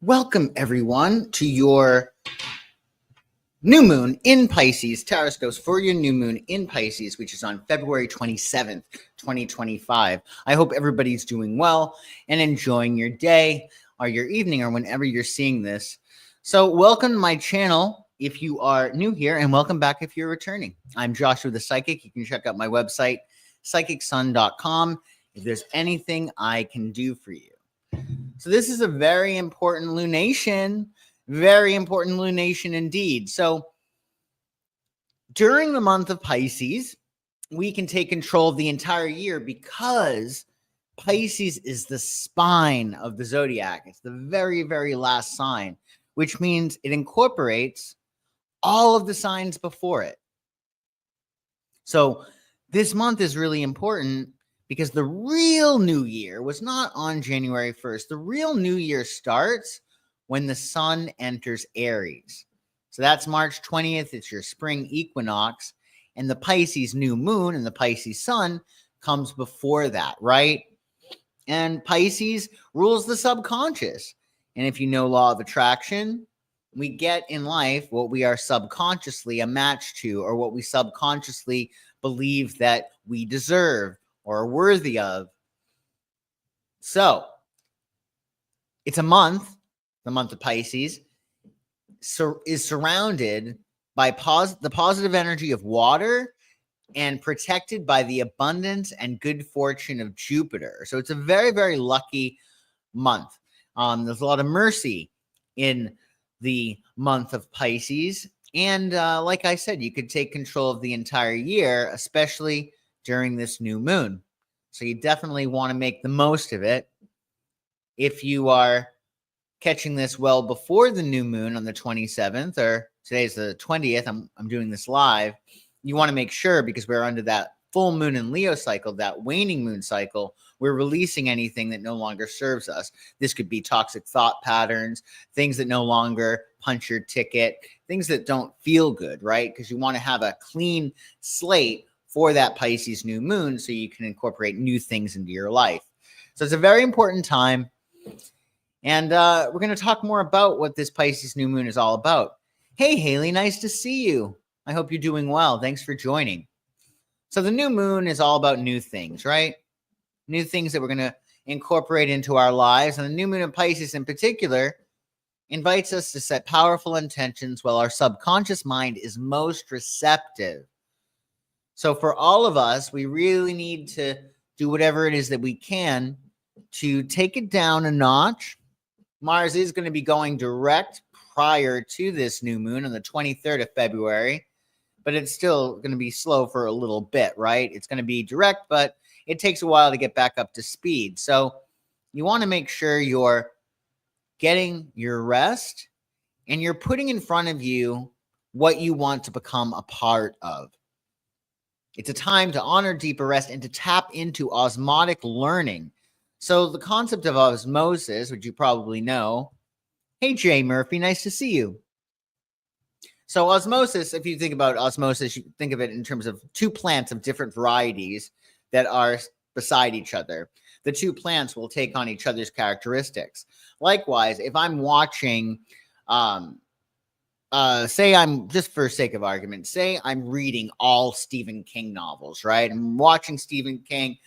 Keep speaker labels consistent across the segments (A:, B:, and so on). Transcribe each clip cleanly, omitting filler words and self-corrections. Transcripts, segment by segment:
A: Welcome, everyone, to your new moon in Pisces, Tarotscopes for your new moon in Pisces, which is on February 27th, 2025. I hope everybody's doing well and enjoying your day or your evening or whenever you're seeing this. So welcome to my channel if you are new here, and welcome back if you're returning. I'm Joshua the Psychic. You can check out my website, psychicsun.com, if there's anything I can do for you. So this is a very important lunation, indeed. So during the month of Pisces, we can take control of the entire year because Pisces is the spine of the zodiac. It's the very, very last sign, which means it incorporates all of the signs before it. So this month is really important because the real new year was not on January 1st. The real new year starts when the sun enters Aries. So that's March 20th. It's your spring equinox. And the Pisces new moon and the Pisces sun comes before that, right? And Pisces rules the subconscious. And if you know law of attraction, we get in life what we are subconsciously a match to, or what we subconsciously believe that we deserve or are worthy of. So it's a month, the month of Pisces, is surrounded by the positive energy of water and protected by the abundance and good fortune of Jupiter. So it's a very, very lucky month. There's a lot of mercy in the month of Pisces. And like I said, you could take control of the entire year, especially during this new moon. So you definitely want to make the most of it. If you are catching this well before the new moon on the 27th, or today's the 20th, I'm doing this live, you want to make sure, because we're under that full moon in Leo cycle, that waning moon cycle, we're releasing anything that no longer serves us. This could be toxic thought patterns, things that no longer punch your ticket, things that don't feel good, right? Because you want to have a clean slate for that Pisces new moon so you can incorporate new things into your life. So it's a very important time. And we're going to talk more about what this Pisces new moon is all about. Hey, Haley, nice to see you. I hope you're doing well. Thanks for joining. So the new moon is all about new things, right? New things that we're going to incorporate into our lives. And the new moon in Pisces in particular invites us to set powerful intentions while our subconscious mind is most receptive. So for all of us, we really need to do whatever it is that we can to take it down a notch. Mars is going to be going direct prior to this new moon on the 23rd of February, but it's still going to be slow for a little bit, right? It's going to be direct, but it takes a while to get back up to speed. So you want to make sure you're getting your rest and you're putting in front of you what you want to become a part of. It's a time to honor deeper rest and to tap into osmotic learning. So the concept of osmosis, which you probably know. Hey, Jay Murphy, nice to see you. So osmosis, if you think about osmosis, you think of it in terms of two plants of different varieties that are beside each other. The two plants will take on each other's characteristics. Likewise, if I'm watching, say I'm, just for sake of argument, say I'm reading all Stephen King novels, right? I'm watching Stephen King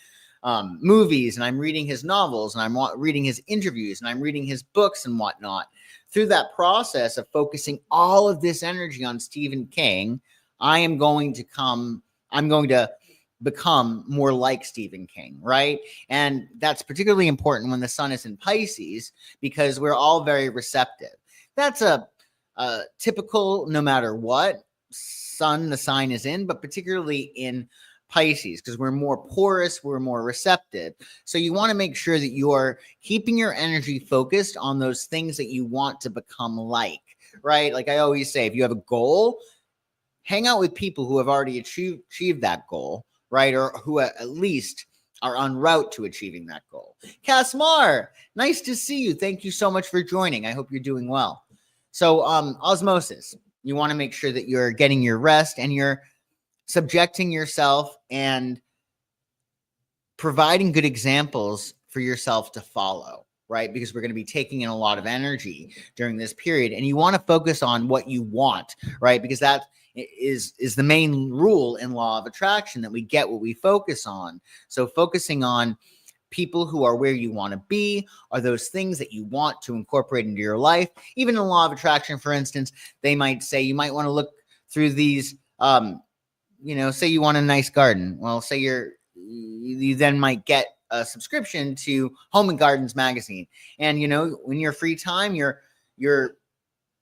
A: movies, and I'm reading his novels, and I'm reading his interviews, and I'm reading his books and whatnot. Through that process of focusing all of this energy on Stephen King, I'm going to become more like Stephen King, right? And that's particularly important when the sun is in Pisces, because we're all very receptive. That's a typical, no matter what sun the sign is in, but particularly in Pisces, because we're more porous, we're more receptive. So you want to make sure that you're keeping your energy focused on those things that you want to become like, right? Like I always say, if you have a goal, hang out with people who have already achieved that goal, right? Or who at least are en route to achieving that goal. Kasmar, nice to see you. Thank you so much for joining. I hope you're doing well. So osmosis, you want to make sure that you're getting your rest and you're subjecting yourself and providing good examples for yourself to follow. right? Because we're going to be taking in a lot of energy during this period, and you want to focus on what you want, right? Because that is the main rule in law of attraction, that we get what we focus on. So focusing on people who are where you want to be, are those things that you want to incorporate into your life. Even in law of attraction, for instance, they might say you might want to look through these, say you want a nice garden. Well, say you then might get a subscription to Home and Gardens magazine. And, when your free time, you're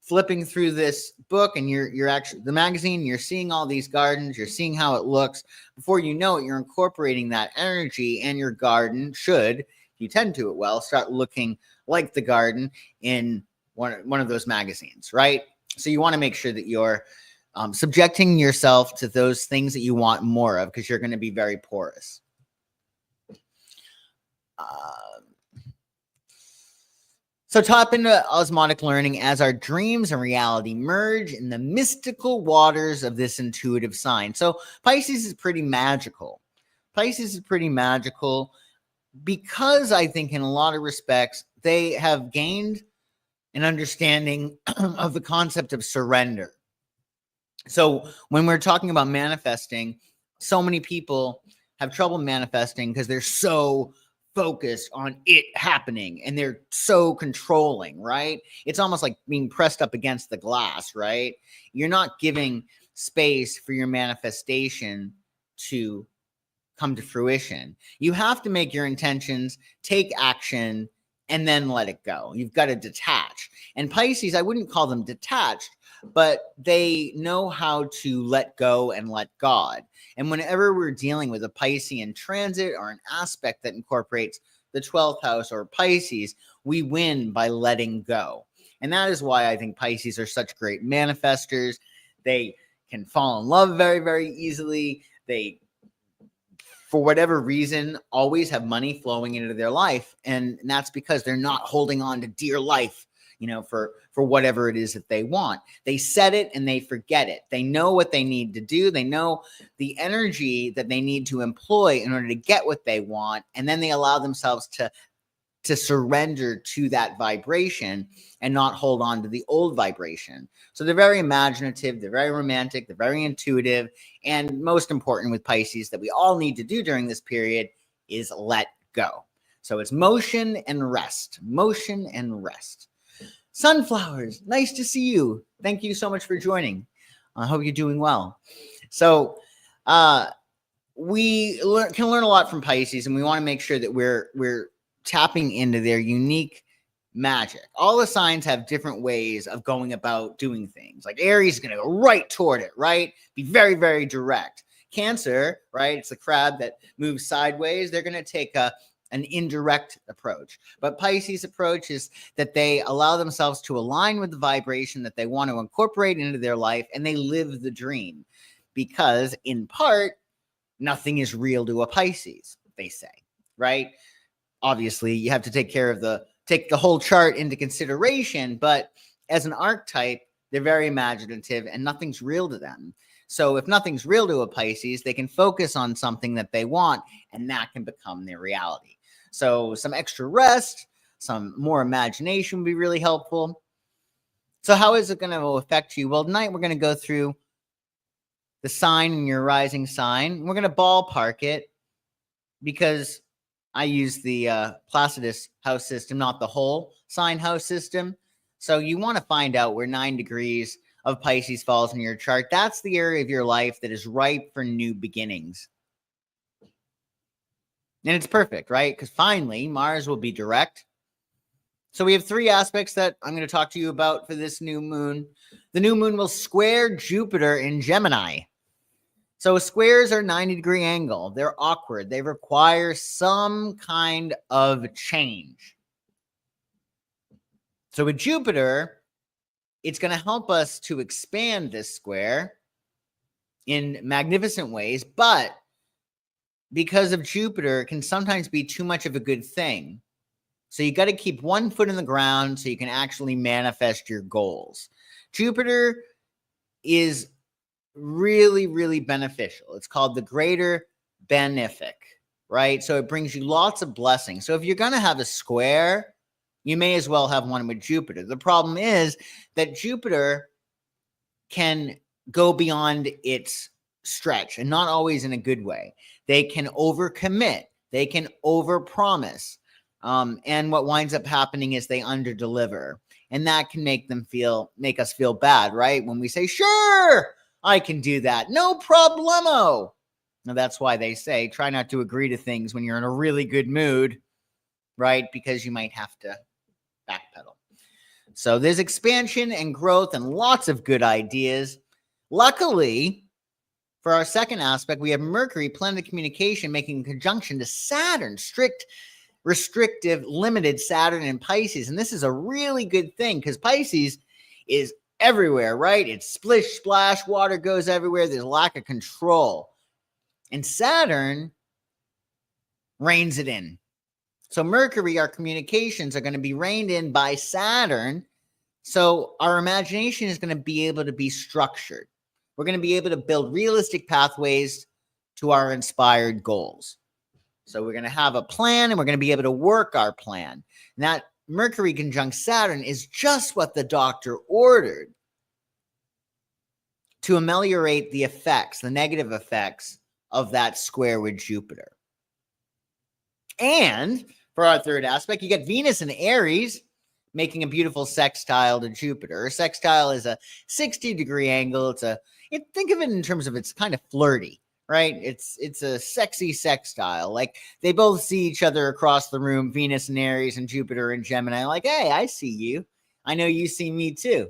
A: flipping through this book and you're actually the magazine, you're seeing all these gardens, you're seeing how it looks. Before you know it, you're incorporating that energy, and your garden should, if you tend to it well, start looking like the garden in one of those magazines, right? So you want to make sure that you're subjecting yourself to those things that you want more of, because you're going to be very porous. So tap into osmotic learning as our dreams and reality merge in the mystical waters of this intuitive sign. So Pisces is pretty magical. Pisces is pretty magical because I think in a lot of respects, they have gained an understanding of the concept of surrender. So when we're talking about manifesting, so many people have trouble manifesting because they're so focused on it happening and they're so controlling, right? It's almost like being pressed up against the glass, right? You're not giving space for your manifestation to come to fruition. You have to make your intentions, take action, and then let it go. You've got to detach. And Pisces, I wouldn't call them detached, but they know how to let go and let God. And whenever we're dealing with a Piscean transit or an aspect that incorporates the 12th house or Pisces, we win by letting go. And that is why I think Pisces are such great manifestors. They can fall in love very, very easily. They, for whatever reason, always have money flowing into their life. And that's because they're not holding on to dear life, for whatever it is that they want. They set it and they forget it. They know what they need to do. They know the energy that they need to employ in order to get what they want. And then they allow themselves to surrender to that vibration and not hold on to the old vibration. So they're very imaginative. They're very romantic. They're very intuitive. And most important with Pisces that we all need to do during this period is let go. So it's motion and rest, motion and rest. Sunflowers, nice to see you. Thank you so much for joining. I hope you're doing well. So we can learn a lot from Pisces, and we want to make sure that we're tapping into their unique magic. All the signs have different ways of going about doing things. Like Aries is going to go right toward it, right? Be very, very direct. Cancer, right? It's the crab that moves sideways. They're going to take an indirect approach. But Pisces' approach is that they allow themselves to align with the vibration that they want to incorporate into their life, and they live the dream. Because in part, nothing is real to a Pisces, they say, right? Obviously, you have to take the whole chart into consideration, but as an archetype, they're very imaginative and nothing's real to them. So if nothing's real to a Pisces, they can focus on something that they want, and that can become their reality. So some extra rest, some more imagination would be really helpful. So how is it going to affect you? Well, tonight we're going to go through the sign in your rising sign. We're going to ballpark it because I use the Placidus house system, not the whole sign house system. So you want to find out where 9 degrees of Pisces falls in your chart. That's the area of your life that is ripe for new beginnings. And it's perfect, right? Because finally, Mars will be direct. So we have 3 aspects that I'm going to talk to you about for this new moon. The new moon will square Jupiter in Gemini. So squares are 90-degree angle. They're awkward. They require some kind of change. So with Jupiter, it's going to help us to expand this square in magnificent ways, but because of Jupiter, it can sometimes be too much of a good thing. So you got to keep one foot in the ground so you can actually manifest your goals. Jupiter is really, really beneficial. It's called the greater benefic, right? So it brings you lots of blessings. So if you're going to have a square, You may as well have one with Jupiter. The problem is that Jupiter can go beyond its stretch, and not always in a good way. They can overcommit. They can overpromise. And what winds up happening is they underdeliver. And that can make us feel bad, right? When we say, sure, I can do that. No problemo. Now, that's why they say, try not to agree to things when you're in a really good mood, right? Because you might have to backpedal. So there's expansion and growth and lots of good ideas. Luckily, for our second aspect, we have Mercury, planet of communication, making a conjunction to Saturn, strict, restrictive, limited Saturn in Pisces. And this is a really good thing because Pisces is everywhere, right? It's splish, splash, water goes everywhere. There's a lack of control. And Saturn reins it in. So Mercury, our communications are going to be reined in by Saturn. So our imagination is going to be able to be structured. We're going to be able to build realistic pathways to our inspired goals. So we're going to have a plan and we're going to be able to work our plan. And that Mercury conjunct Saturn is just what the doctor ordered to ameliorate the effects, the negative effects of that square with Jupiter. And for our third aspect, you get Venus in Aries making a beautiful sextile to Jupiter. A sextile is a 60-degree angle. Think of it in terms of it's kind of flirty, right? It's a sexy sextile. Like they both see each other across the room, Venus and Aries and Jupiter and Gemini, like, hey, I see you. I know you see me too.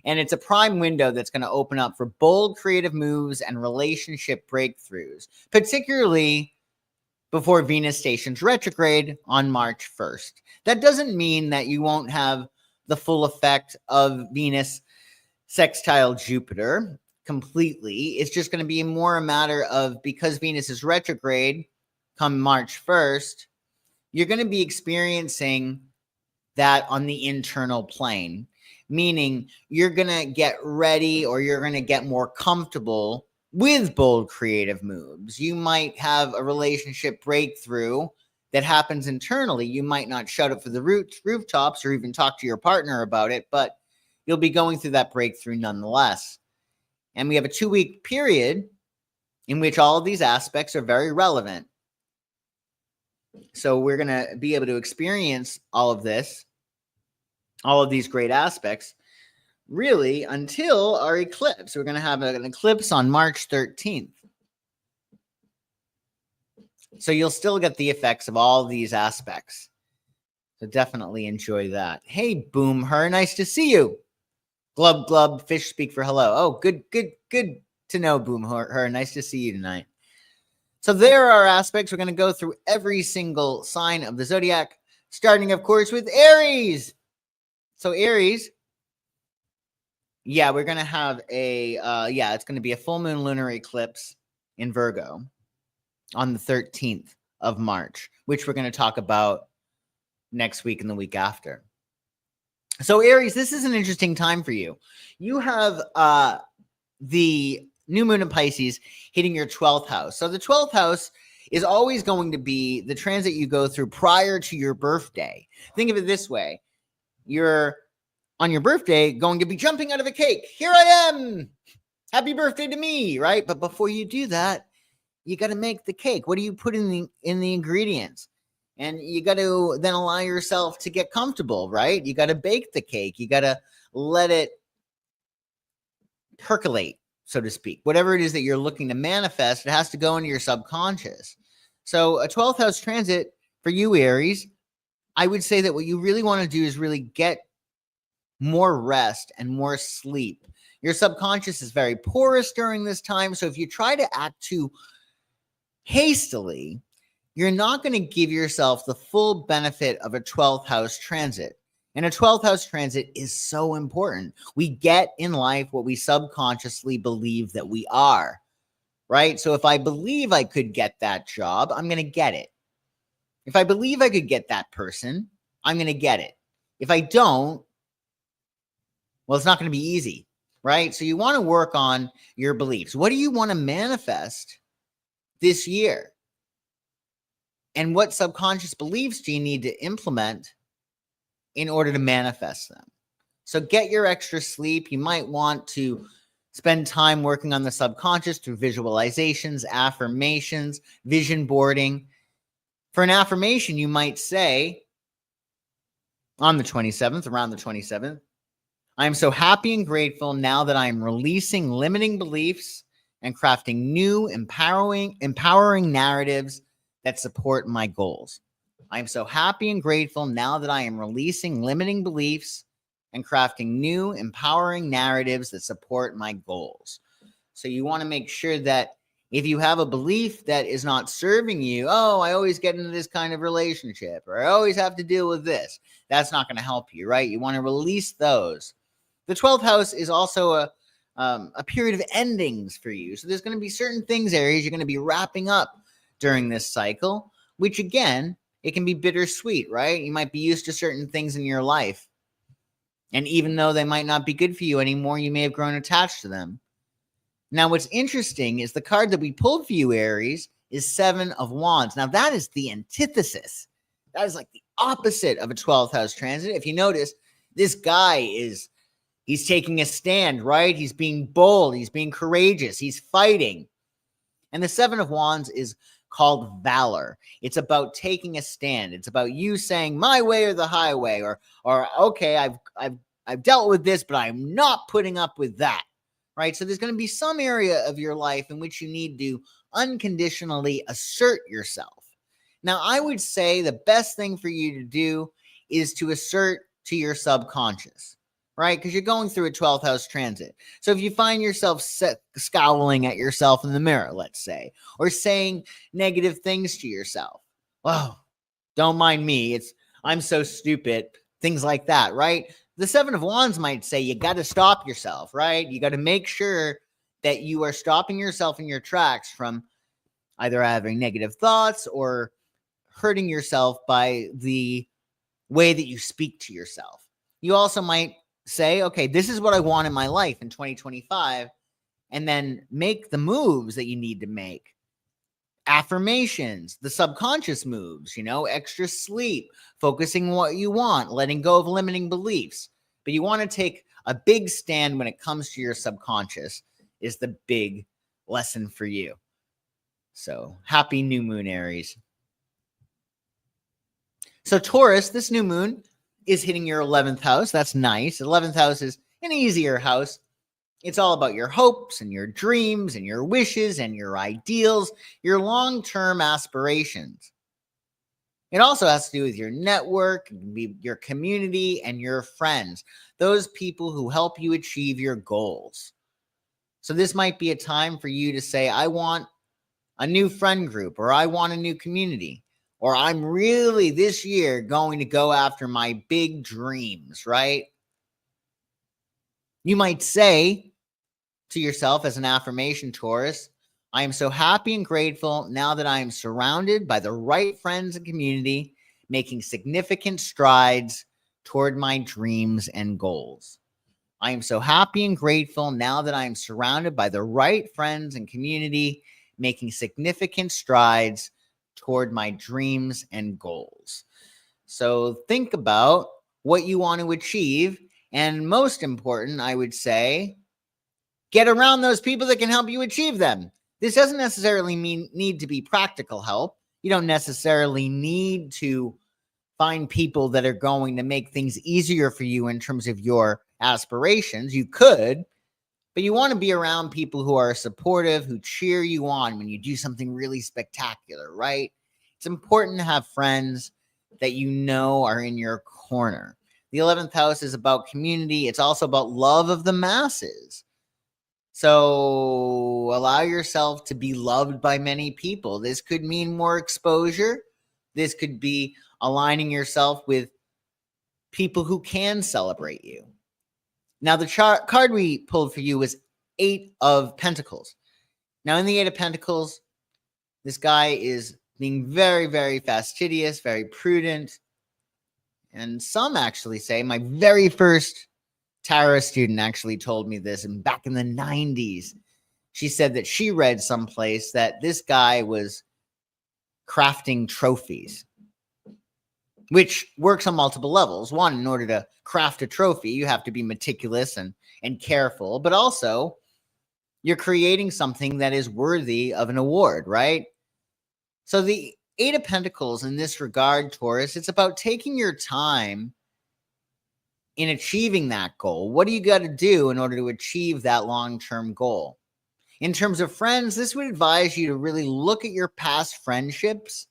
A: And it's a prime window that's going to open up for bold creative moves and relationship breakthroughs, particularly before Venus stations retrograde on March 1st. That doesn't mean that you won't have the full effect of Venus sextile Jupiter completely. It's just going to be more a matter of, because Venus is retrograde come March 1st, you're going to be experiencing that on the internal plane, meaning you're going to get ready or you're going to get more comfortable with bold creative moves. You might have a relationship breakthrough that happens internally. You might not shout it for the rooftops or even talk to your partner about it, but you'll be going through that breakthrough nonetheless. And we have a 2-week period in which all of these aspects are very relevant. So we're going to be able to experience all of this, all of these great aspects, really until our eclipse. We're going to have an eclipse on March 13th. So you'll still get the effects of all these aspects. So definitely enjoy that. Hey, Boom Her, nice to see you. Glub Glub, fish speak for hello. Oh, good to know, Boom Her. Nice to see you tonight. So there are aspects. We're going to go through every single sign of the zodiac, starting, of course, with Aries. So Aries, we're going to have it's going to be a full moon lunar eclipse in Virgo on the 13th of March, which we're going to talk about next week and the week after. So Aries, this is an interesting time for you. You have the new moon in Pisces hitting your 12th house. So the 12th house is always going to be the transit you go through prior to your birthday. Think of it this way. You're on your birthday going to be jumping out of a cake. Here I am. Happy birthday to me, right? But before you do that, you got to make the cake. What do you put in the ingredients? And you got to then allow yourself to get comfortable, right? You got to bake the cake. You got to let it percolate, so to speak. Whatever it is that you're looking to manifest, it has to go into your subconscious. So a 12th house transit for you, Aries, I would say that what you really want to do is really get more rest and more sleep. Your subconscious is very porous during this time. So if you try to act too hastily, you're not going to give yourself the full benefit of a 12th house transit. And a 12th house transit is so important. We get in life what we subconsciously believe that we are, right? So if I believe I could get that job, I'm going to get it. If I believe I could get that person, I'm going to get it. If I don't, well, it's not going to be easy, right? So you want to work on your beliefs. What do you want to manifest this year? And what subconscious beliefs do you need to implement in order to manifest them. So get your extra sleep. You might want to spend time working on the subconscious through visualizations, affirmations, vision boarding. For an affirmation, you might say on the 27th, around the 27th, I am so happy and grateful now that I am releasing limiting beliefs and crafting new, empowering narratives that support my goals. I am so happy and grateful now that I am releasing limiting beliefs and crafting new, empowering narratives that support my goals. So you want to make sure that if you have a belief that is not serving you, oh, I always get into this kind of relationship, or I always have to deal with this, that's not going to help you, right? You want to release those. The 12th house is also a period of endings for you. So there's going to be certain things, Aries, you're going to be wrapping up during this cycle, which again, it can be bittersweet, right? You might be used to certain things in your life. And even though they might not be good for you anymore, you may have grown attached to them. Now, what's interesting is the card that we pulled for you, Aries, is 7 of Wands. Now, that is the antithesis. That is like the opposite of a 12th house transit. If you notice, this guy he's taking a stand, right? He's being bold. He's being courageous. He's fighting. And the 7 of Wands is called valor. It's about taking a stand. It's about you saying my way or the highway, or okay, I've dealt with this, but I'm not putting up with that. Right? So there's going to be some area of your life in which you need to unconditionally assert yourself. Now, I would say the best thing for you to do is to assert to your subconscious, right? Because you're going through a 12th house transit. So if you find yourself scowling at yourself in the mirror, let's say, or saying negative things to yourself, oh, don't mind me, I'm so stupid, things like that, right? The 7 of Wands might say you got to stop yourself, right? You got to make sure that you are stopping yourself in your tracks from either having negative thoughts or hurting yourself by the way that you speak to yourself. You also might say, okay, this is what I want in my life in 2025, and then make the moves that you need to make. Affirmations, the subconscious moves, extra sleep, focusing what you want, letting go of limiting beliefs. But you want to take a big stand when it comes to your subconscious is the big lesson for you. So happy new moon, Aries. So Taurus, this new moon is hitting your 11th house. That's nice. 11th house is an easier house. It's all about your hopes and your dreams and your wishes and your ideals, your long-term aspirations. It also has to do with your network, your community, and your friends, those people who help you achieve your goals. So this might be a time for you to say, I want a new friend group, or I want a new community, or I'm really this year going to go after my big dreams, right? You might say to yourself as an affirmation, Taurus, I am so happy and grateful now that I am surrounded by the right friends and community, making significant strides toward my dreams and goals. I am so happy and grateful now that I am surrounded by the right friends and community, making significant strides toward my dreams and goals. So think about what you want to achieve. And most important, I would say, get around those people that can help you achieve them. This doesn't necessarily need to be practical help. You don't necessarily need to find people that are going to make things easier for you in terms of your aspirations. You could, but you want to be around people who are supportive, who cheer you on when you do something really spectacular, right? It's important to have friends that you know are in your corner. The 11th house is about community. It's also about love of the masses. So allow yourself to be loved by many people. This could mean more exposure. This could be aligning yourself with people who can celebrate you. Now, the card we pulled for you was 8 of Pentacles. Now, in the 8 of Pentacles, this guy is being very, very fastidious, very prudent. And some actually say, my very first Tarot student actually told me this, and back in the 90s, she said that she read someplace that this guy was crafting trophies. which works on multiple levels. One, in order to craft a trophy, you have to be meticulous and careful, but also you're creating something that is worthy of an award, right? So the Eight of Pentacles in this regard, Taurus, it's about taking your time in achieving that goal. What do you got to do in order to achieve that long-term goal? In terms of friends, this would advise you to really look at your past friendships.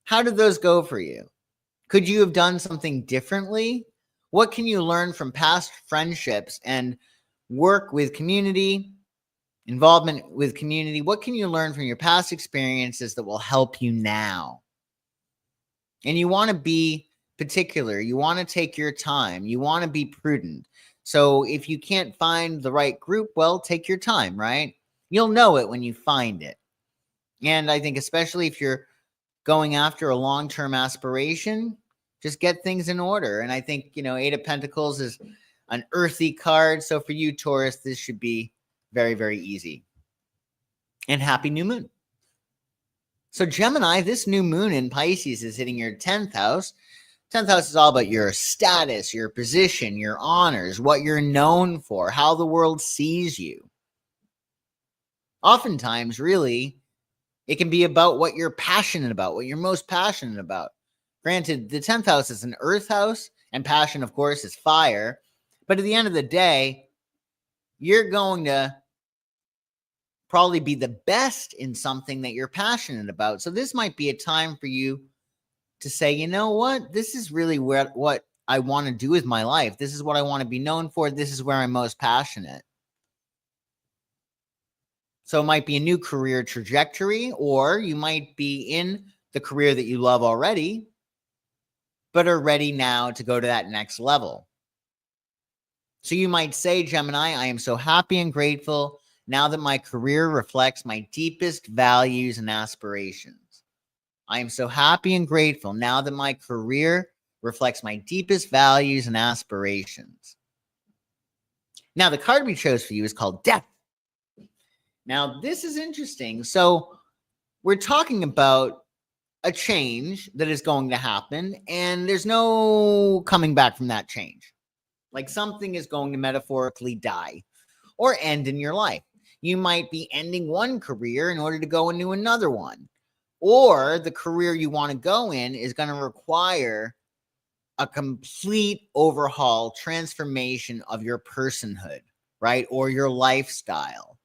A: How did those go for you? Could you have done something differently? What can you learn from past friendships and work with community, involvement with community? What can you learn from your past experiences that will help you now? And you want to be particular. You want to take your time. You want to be prudent. So if you can't find the right group, well, take your time, right? You'll know it when you find it. And I think especially if you're going after a long-term aspiration, just get things in order. And I think, Eight of Pentacles is an earthy card. So for you, Taurus, this should be very, very easy. And happy new moon. So Gemini, this new moon in Pisces is hitting your 10th house. 10th house is all about your status, your position, your honors, what you're known for, how the world sees you. Oftentimes, really, it can be about what you're passionate about, what you're most passionate about. Granted, the 10th house is an earth house, and passion, of course, is fire. But at the end of the day, you're going to probably be the best in something that you're passionate about. So this might be a time for you to say, you know what? This is really what I want to do with my life. This is what I want to be known for. This is where I'm most passionate. So it might be a new career trajectory, or you might be in the career that you love already, but are ready now to go to that next level. So you might say, Gemini, I am so happy and grateful now that my career reflects my deepest values and aspirations. I am so happy and grateful now that my career reflects my deepest values and aspirations. Now, the card we chose for you is called Death. Now, this is interesting. So we're talking about a change that is going to happen, and there's no coming back from that change. Like something is going to metaphorically die or end in your life. You might be ending one career in order to go into another one. Or the career you want to go in is going to require a complete overhaul, transformation of your personhood, right? Or your lifestyle.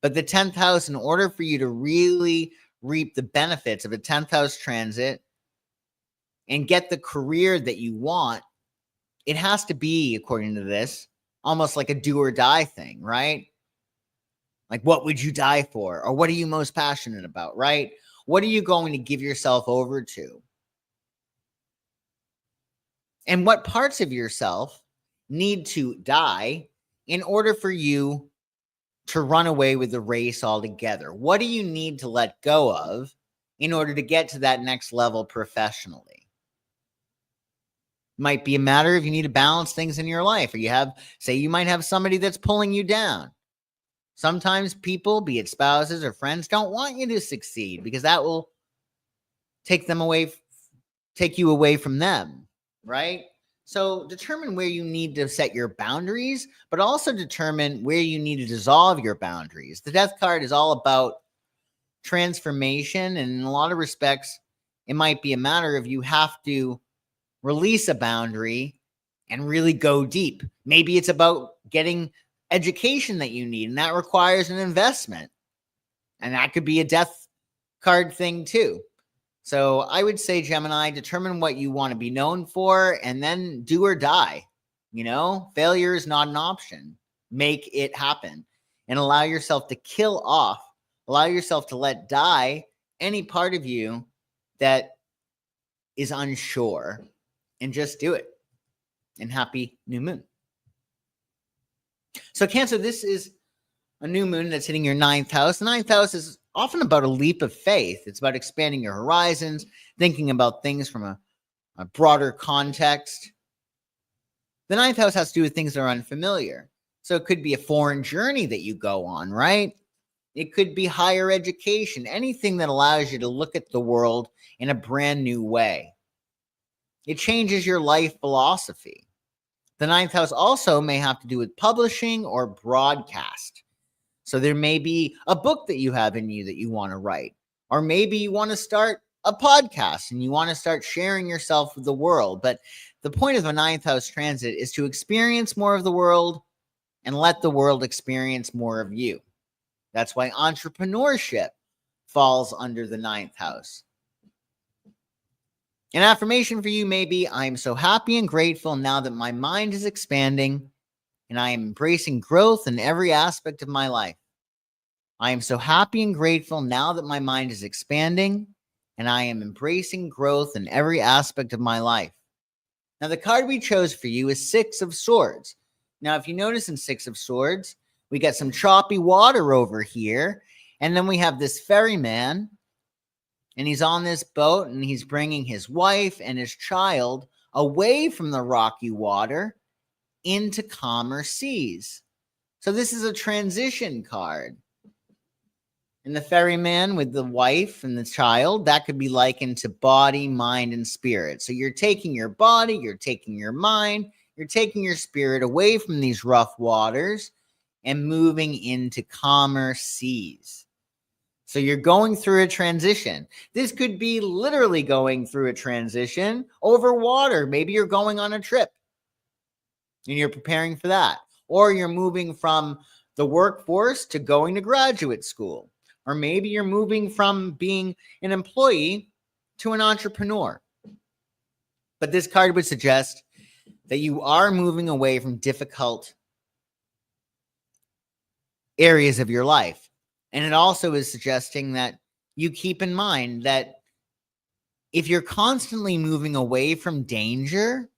A: But the 10th house, in order for you to really reap the benefits of a 10th house transit and get the career that you want, it has to be, according to this, almost like a do or die thing, right? Like, what would you die for? Or what are you most passionate about, right? What are you going to give yourself over to? And what parts of yourself need to die in order for you to run away with the race altogether? What do you need to let go of in order to get to that next level professionally? Might be a matter of you need to balance things in your life, or you might have somebody that's pulling you down. Sometimes people, be it spouses or friends, don't want you to succeed because that will take you away from them, right? So determine where you need to set your boundaries, but also determine where you need to dissolve your boundaries. The Death card is all about transformation, and in a lot of respects, it might be a matter of you have to release a boundary and really go deep. Maybe it's about getting education that you need, and that requires an investment. And that could be a Death card thing too. So I would say, Gemini, determine what you want to be known for and then do or die. Failure is not an option. Make it happen and allow yourself to kill off, allow yourself to let die any part of you that is unsure, and just do it. And happy new moon. So Cancer, this is a new moon that's hitting your 9th house. The 9th house is often about a leap of faith. It's about expanding your horizons, thinking about things from a broader context. The 9th house has to do with things that are unfamiliar. So it could be a foreign journey that you go on, right? It could be higher education, anything that allows you to look at the world in a brand new way. It changes your life philosophy. The ninth house also may have to do with publishing or broadcast. So there may be a book that you have in you that you want to write, or maybe you want to start a podcast and you want to start sharing yourself with the world. But the point of a ninth house transit is to experience more of the world and let the world experience more of you. That's why entrepreneurship falls under the ninth house. An affirmation for you may be, I am so happy and grateful now that my mind is expanding and I am embracing growth in every aspect of my life. I am so happy and grateful now that my mind is expanding and I am embracing growth in every aspect of my life. Now, the card we chose for you is Six of Swords. Now, if you notice in Six of Swords, we got some choppy water over here, and then we have this ferryman, and he's on this boat, and he's bringing his wife and his child away from the rocky water into calmer seas. So this is a transition card. And the ferryman with the wife and the child, that could be likened to body, mind, and spirit. So you're taking your body, you're taking your mind, you're taking your spirit away from these rough waters and moving into calmer seas. So you're going through a transition. This could be literally going through a transition over water. Maybe you're going on a trip and you're preparing for that. Or you're moving from the workforce to going to graduate school. Or maybe you're moving from being an employee to an entrepreneur. But this card would suggest that you are moving away from difficult areas of your life. And it also is suggesting that you keep in mind that if you're constantly moving away from danger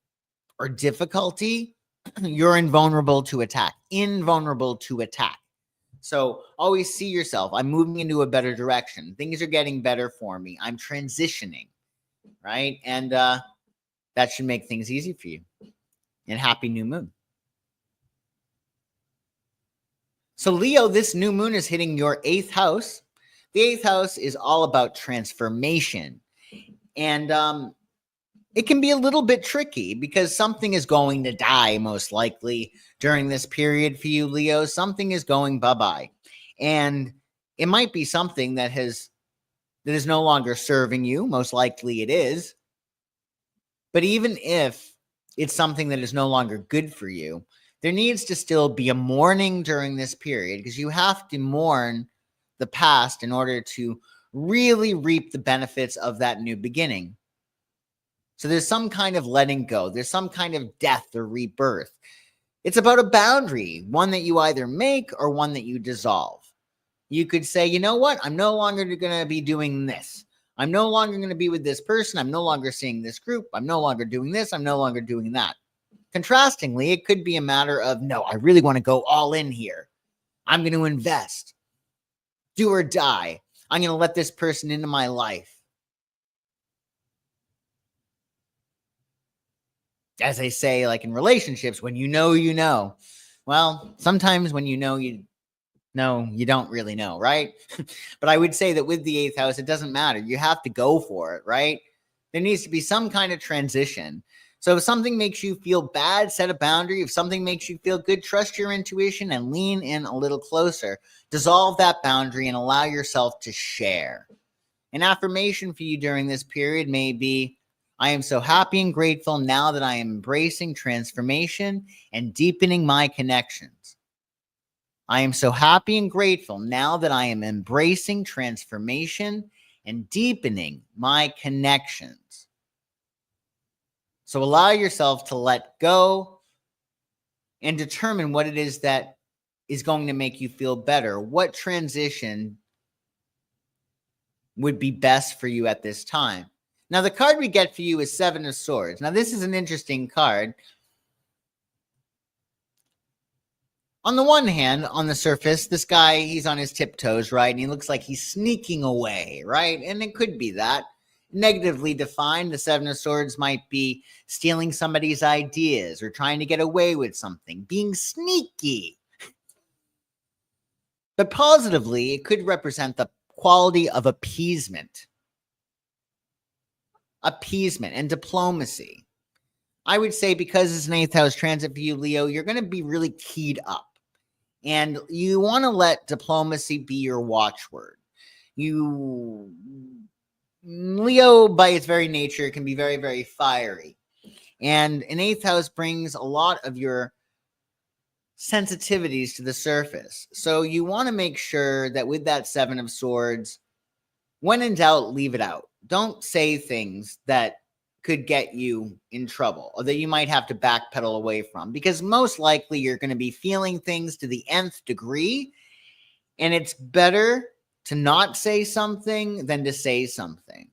A: or difficulty, you're invulnerable to attack. So always see yourself. I'm moving into a better direction. Things are getting better for me. I'm transitioning, right? And that should make things easy for you. And happy new moon. So Leo, this new moon is hitting your 8th house. The 8th house is all about transformation. And it can be a little bit tricky because something is going to die most likely during this period for you, Leo. Something is going bye-bye. And it might be something that is no longer serving you. Most likely it is. But even if it's something that is no longer good for you, there needs to still be a mourning during this period because you have to mourn the past in order to really reap the benefits of that new beginning. So there's some kind of letting go. There's some kind of death or rebirth. It's about a boundary, one that you either make or one that you dissolve. You could say, you know what? I'm no longer going to be doing this. I'm no longer going to be with this person. I'm no longer seeing this group. I'm no longer doing this. I'm no longer doing that. Contrastingly, it could be a matter of, no, I really want to go all in here. I'm going to invest. Do or die. I'm going to let this person into my life. As they say, like in relationships, when you know, you know. Well, sometimes when you know, you don't really know, right? But I would say that with the 8th house, it doesn't matter. You have to go for it, right? There needs to be some kind of transition. So if something makes you feel bad, set a boundary. If something makes you feel good, trust your intuition and lean in a little closer. Dissolve that boundary and allow yourself to share. An affirmation for you during this period may be, I am so happy and grateful now that I am embracing transformation and deepening my connections. I am so happy and grateful now that I am embracing transformation and deepening my connections. So allow yourself to let go and determine what it is that is going to make you feel better. What transition would be best for you at this time? Now, the card we get for you is 7 of Swords. Now, this is an interesting card. On the one hand, on the surface, this guy, he's on his tiptoes, right? And he looks like he's sneaking away, right? And it could be that. Negatively defined, the 7 of Swords might be stealing somebody's ideas or trying to get away with something, being sneaky. But positively, it could represent the quality of appeasement and diplomacy. I would say because it's an 8th house transit for you, Leo, you're going to be really keyed up. And you want to let diplomacy be your watchword. Leo, by its very nature, can be very, very fiery. And an 8th house brings a lot of your sensitivities to the surface. So you want to make sure that with that 7 of Swords, when in doubt, leave it out. Don't say things that could get you in trouble or that you might have to backpedal away from, because most likely you're going to be feeling things to the nth degree, and it's better to not say something than to say something.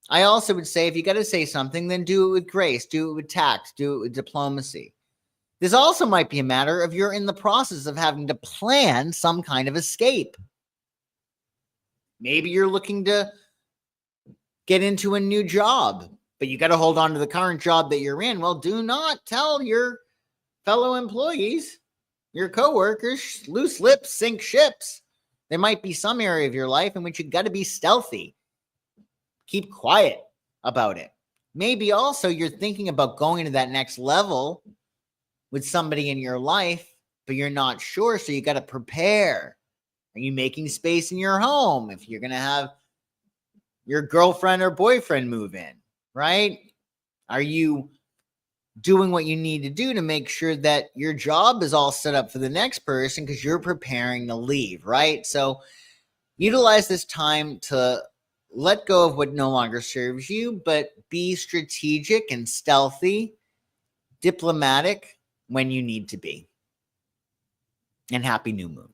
A: I also would say if you got to say something, then do it with grace, do it with tact, do it with diplomacy. This also might be a matter of you're in the process of having to plan some kind of escape. Maybe you're looking to get into a new job, but you got to hold on to the current job that you're in. Well, do not tell your fellow employees, your coworkers, loose lips sink ships. There might be some area of your life in which you got to be stealthy. Keep quiet about it. Maybe also you're thinking about going to that next level with somebody in your life, but you're not sure, so you got to prepare. Are you making space in your home if you're going to have your girlfriend or boyfriend move in, right? Are you doing what you need to do to make sure that your job is all set up for the next person because you're preparing to leave, right? So utilize this time to let go of what no longer serves you, but be strategic and stealthy, diplomatic when you need to be. And happy new moon.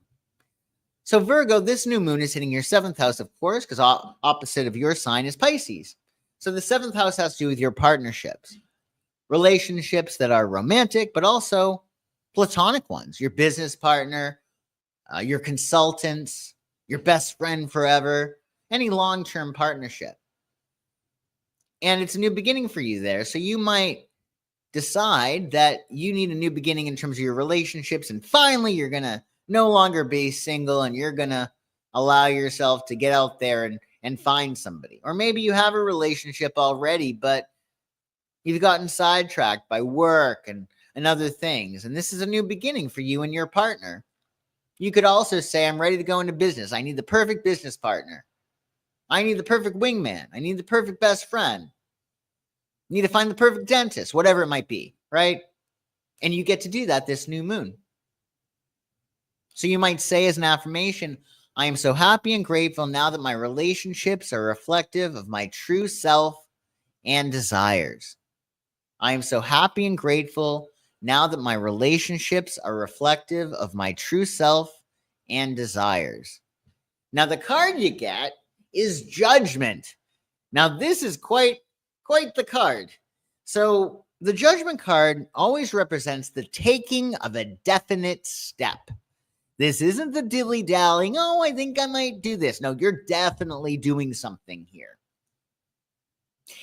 A: So Virgo, this new moon is hitting your 7th house, of course, because opposite of your sign is Pisces. So the 7th house has to do with your partnerships, relationships that are romantic, but also platonic ones, your business partner, your consultants, your best friend forever, any long-term partnership. And it's a new beginning for you there. So you might decide that you need a new beginning in terms of your relationships, and finally you're going to no longer be single and you're going to allow yourself to get out there and find somebody. Or maybe you have a relationship already, but you've gotten sidetracked by work and other things. And this is a new beginning for you and your partner. You could also say, I'm ready to go into business. I need the perfect business partner. I need the perfect wingman. I need the perfect best friend. I need to find the perfect dentist, whatever it might be, right? And you get to do that this new moon. So you might say as an affirmation, I am so happy and grateful now that my relationships are reflective of my true self and desires. I am so happy and grateful now that my relationships are reflective of my true self and desires. Now, the card you get is Judgment. Now, this is quite the card. So the Judgment card always represents the taking of a definite step. This isn't the dilly-dallying, oh, I think I might do this. No, you're definitely doing something here.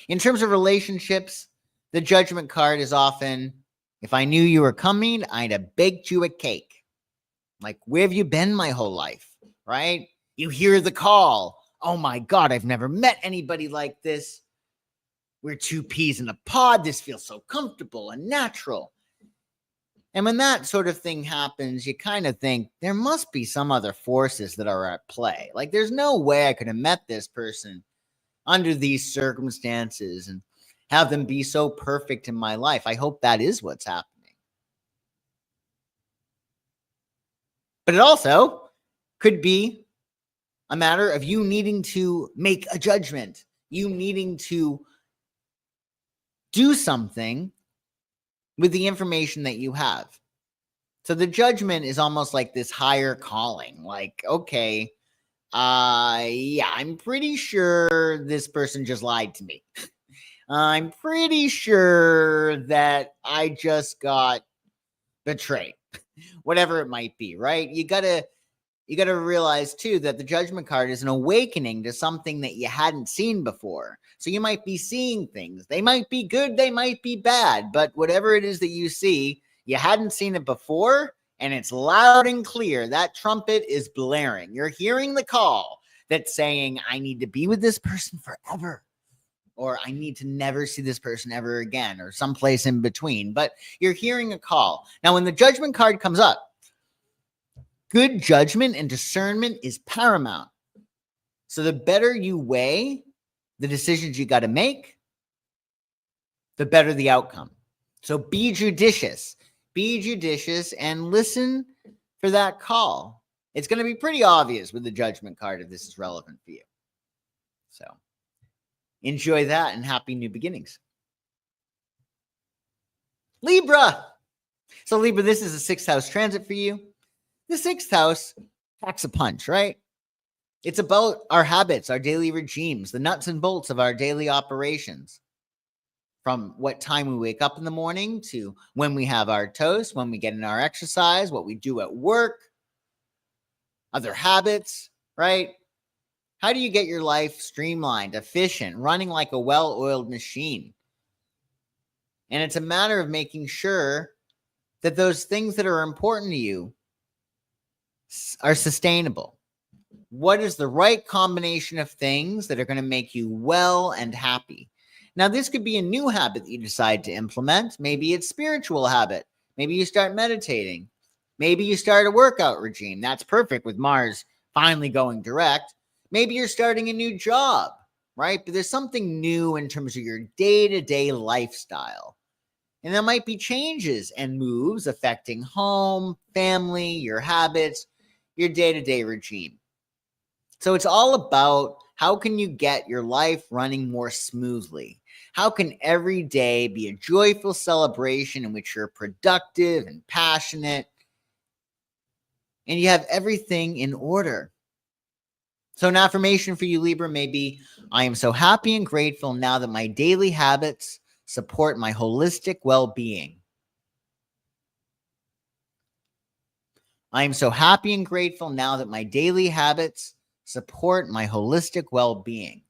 A: In terms of relationships, the Judgment card is often, if I knew you were coming, I'd have baked you a cake. Like, where have you been my whole life, right? You hear the call. Oh my God, I've never met anybody like this. We're 2 peas in a pod. This feels so comfortable and natural. And when that sort of thing happens, you kind of think there must be some other forces that are at play. Like, there's no way I could have met this person under these circumstances and have them be so perfect in my life. I hope that is what's happening. But it also could be a matter of you needing to make a judgment, you needing to do something with the information that you have. So the Judgment is almost like this higher calling, like, okay, yeah, I'm pretty sure this person just lied to me. I'm pretty sure that I just got betrayed, whatever it might be, right? You gotta realize too that the Judgment card is an awakening to something that you hadn't seen before. So you might be seeing things. They might be good, they might be bad, but whatever it is that you see, you hadn't seen it before, and it's loud and clear. That trumpet is blaring. You're hearing the call that's saying, I need to be with this person forever, or I need to never see this person ever again, or someplace in between. But you're hearing a call. Now, when the Judgment card comes up, good judgment and discernment is paramount. So the better you weigh the decisions you got to make, the better the outcome. So be judicious. Be judicious and listen for that call. It's going to be pretty obvious with the Judgment card if this is relevant for you. So enjoy that and happy new beginnings. Libra. So Libra, this is a 6th house transit for you. The 6th house packs a punch, right? It's about our habits, our daily regimes, the nuts and bolts of our daily operations. From what time we wake up in the morning to when we have our toast, when we get in our exercise, what we do at work, other habits, right? How do you get your life streamlined, efficient, running like a well-oiled machine? And it's a matter of making sure that those things that are important to you are sustainable. What is the right combination of things that are going to make you well and happy? Now, this could be a new habit that you decide to implement. Maybe it's spiritual habit. Maybe you start meditating. Maybe you start a workout regime. That's perfect with Mars finally going direct. Maybe you're starting a new job, right? But there's something new in terms of your day-to-day lifestyle. And there might be changes and moves affecting home, family, your habits, your day-to-day regime. So it's all about how can you get your life running more smoothly? How can every day be a joyful celebration in which you're productive and passionate and you have everything in order? So an affirmation for you, Libra, may be, I am so happy and grateful now that my daily habits support my holistic well-being. I am so happy and grateful now that my daily habits support my holistic well-being.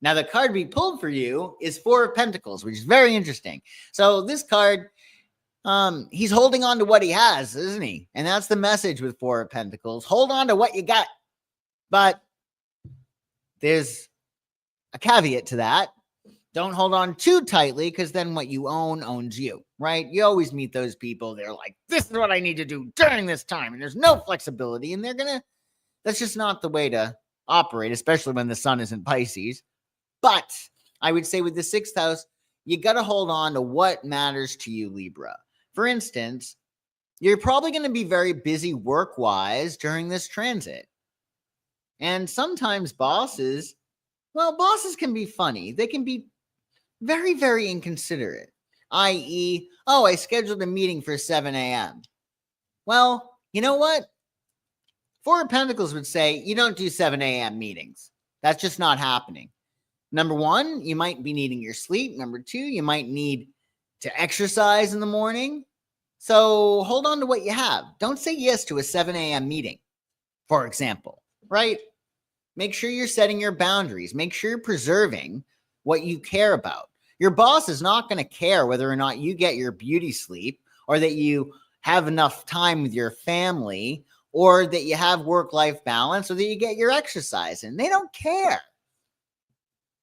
A: Now, the card we pulled for you is 4 of Pentacles, which is very interesting. So this card, he's holding on to what he has, isn't he? And that's the message with 4 of Pentacles. Hold on to what you got. But there's a caveat to that. Don't hold on too tightly, because then what you own owns you, right? You always meet those people. They're like, this is what I need to do during this time. And there's no flexibility. And that's just not the way to operate, especially when the sun is in Pisces. But I would say with the 6th house, you got to hold on to what matters to you, Libra. For instance, you're probably going to be very busy work-wise during this transit. And sometimes bosses can be funny. They can be very, very inconsiderate, i.e., oh, I scheduled a meeting for 7 a.m. Well, you know what? 4 of Pentacles would say you don't do 7 a.m. meetings. That's just not happening. Number 1, you might be needing your sleep. Number 2, you might need to exercise in the morning. So hold on to what you have. Don't say yes to a 7 a.m. meeting, for example, right? Make sure you're setting your boundaries. Make sure you're preserving what you care about. Your boss is not going to care whether or not you get your beauty sleep, or that you have enough time with your family, or that you have work-life balance, or that you get your exercise in. They don't care.